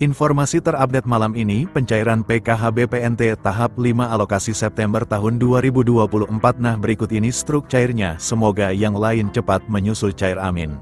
Informasi terupdate malam ini, pencairan PKH BPNT tahap 5 alokasi September tahun 2024. Nah, berikut ini struk cairnya, semoga yang lain cepat menyusul cair, amin.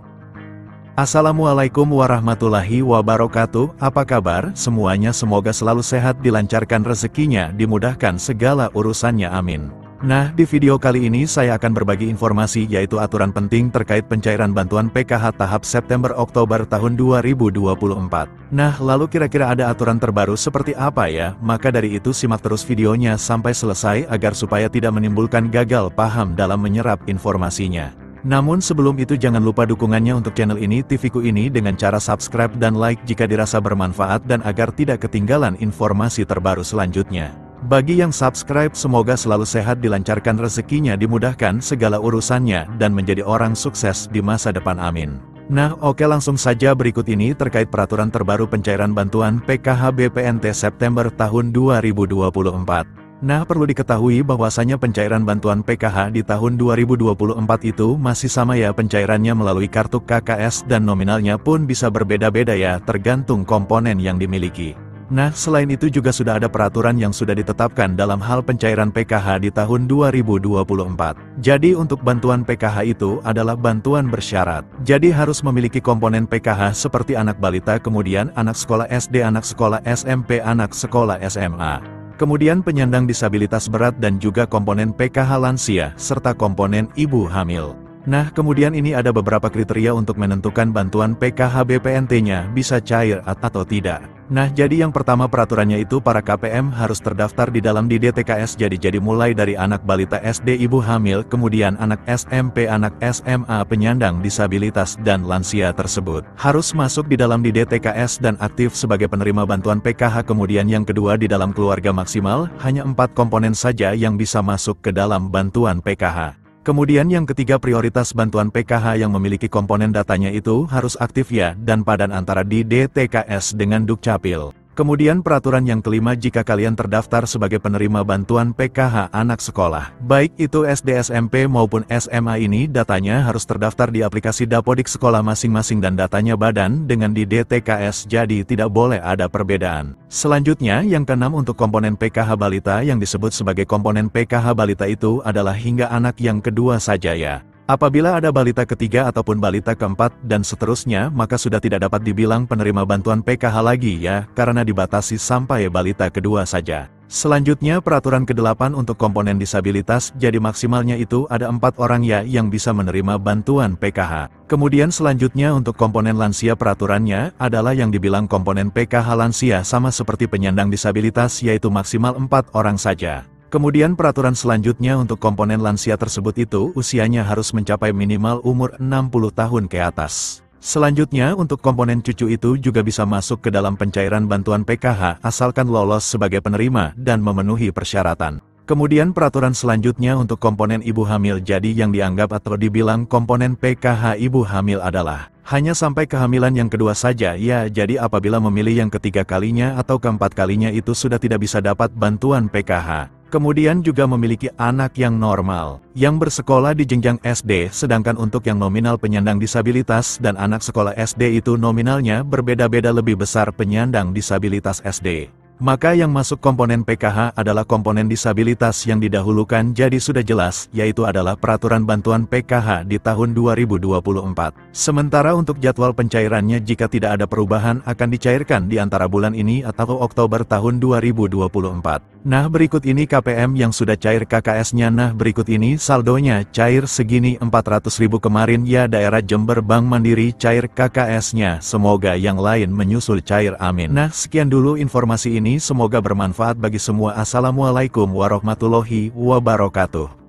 Assalamualaikum warahmatullahi wabarakatuh, apa kabar semuanya, semoga selalu sehat, dilancarkan rezekinya, dimudahkan segala urusannya, amin. Nah, di video kali ini saya akan berbagi informasi yaitu aturan penting terkait pencairan bantuan PKH tahap September-Oktober tahun 2024. Nah, lalu kira-kira ada aturan terbaru seperti apa ya? Maka dari itu simak terus videonya sampai selesai agar supaya tidak menimbulkan gagal paham dalam menyerap informasinya. Namun sebelum itu jangan lupa dukungannya untuk channel ini, TV-ku ini dengan cara subscribe dan like jika dirasa bermanfaat dan agar tidak ketinggalan informasi terbaru selanjutnya. Bagi yang subscribe semoga selalu sehat, dilancarkan rezekinya, dimudahkan segala urusannya, dan menjadi orang sukses di masa depan, amin. Nah, oke, langsung saja berikut ini terkait peraturan terbaru pencairan bantuan PKH BPNT September tahun 2024. Nah, perlu diketahui bahwasanya pencairan bantuan PKH di tahun 2024 itu masih sama ya, pencairannya melalui kartu KKS dan nominalnya pun bisa berbeda-beda ya, tergantung komponen yang dimiliki. Nah, selain itu juga sudah ada peraturan yang sudah ditetapkan dalam hal pencairan PKH di tahun 2024. Jadi untuk bantuan PKH itu adalah bantuan bersyarat. Jadi harus memiliki komponen PKH seperti anak balita, kemudian anak sekolah SD, anak sekolah SMP, anak sekolah SMA. Kemudian penyandang disabilitas berat dan juga komponen PKH lansia, serta komponen ibu hamil. Nah, kemudian ini ada beberapa kriteria untuk menentukan bantuan PKH BPNT-nya bisa cair atau tidak. Nah, jadi yang pertama peraturannya itu para KPM harus terdaftar di dalam di DTKS. Jadi mulai dari anak balita SD, ibu hamil, kemudian anak SMP, anak SMA, penyandang disabilitas dan lansia tersebut harus masuk di dalam di DTKS dan aktif sebagai penerima bantuan PKH. Kemudian yang kedua, di dalam keluarga maksimal hanya 4 komponen saja yang bisa masuk ke dalam bantuan PKH. Kemudian yang ketiga, prioritas bantuan PKH yang memiliki komponen datanya itu harus aktif ya, dan padan antara di DTKS dengan Dukcapil. Kemudian peraturan yang kelima, jika kalian terdaftar sebagai penerima bantuan PKH anak sekolah, baik itu SD, SMP maupun SMA, ini datanya harus terdaftar di aplikasi Dapodik sekolah masing-masing dan datanya badan dengan di DTKS, jadi tidak boleh ada perbedaan. Selanjutnya yang keenam, untuk komponen PKH balita yang disebut sebagai komponen PKH balita itu adalah hingga anak yang kedua saja ya. Apabila ada balita ketiga ataupun balita keempat dan seterusnya, maka sudah tidak dapat dibilang penerima bantuan PKH lagi ya, karena dibatasi sampai balita kedua saja. Selanjutnya peraturan ke-8 untuk komponen disabilitas, jadi maksimalnya itu ada 4 orang ya yang bisa menerima bantuan PKH. Kemudian selanjutnya untuk komponen lansia, peraturannya adalah yang dibilang komponen PKH lansia sama seperti penyandang disabilitas, yaitu maksimal 4 orang saja. Kemudian peraturan selanjutnya untuk komponen lansia tersebut itu usianya harus mencapai minimal umur 60 tahun ke atas. Selanjutnya untuk komponen cucu itu juga bisa masuk ke dalam pencairan bantuan PKH asalkan lolos sebagai penerima dan memenuhi persyaratan. Kemudian peraturan selanjutnya untuk komponen ibu hamil, jadi yang dianggap atau dibilang komponen PKH ibu hamil adalah hanya sampai kehamilan yang kedua saja ya, jadi apabila memilih yang ketiga kalinya atau keempat kalinya itu sudah tidak bisa dapat bantuan PKH. Kemudian juga memiliki anak yang normal, yang bersekolah di jenjang SD, sedangkan untuk yang nominal penyandang disabilitas dan anak sekolah SD itu nominalnya berbeda-beda, lebih besar penyandang disabilitas SD. Maka yang masuk komponen PKH adalah komponen disabilitas yang didahulukan, jadi sudah jelas, yaitu adalah peraturan bantuan PKH di tahun 2024. Sementara untuk jadwal pencairannya jika tidak ada perubahan akan dicairkan di antara bulan ini atau Oktober tahun 2024. Nah, berikut ini KPM yang sudah cair KKS-nya. Nah, berikut ini saldonya, cair segini 400.000 kemarin ya, daerah Jember Bank Mandiri cair KKS-nya, semoga yang lain menyusul cair, amin. Nah, sekian dulu informasi ini, semoga bermanfaat bagi semua. Assalamualaikum warahmatullahi wabarakatuh.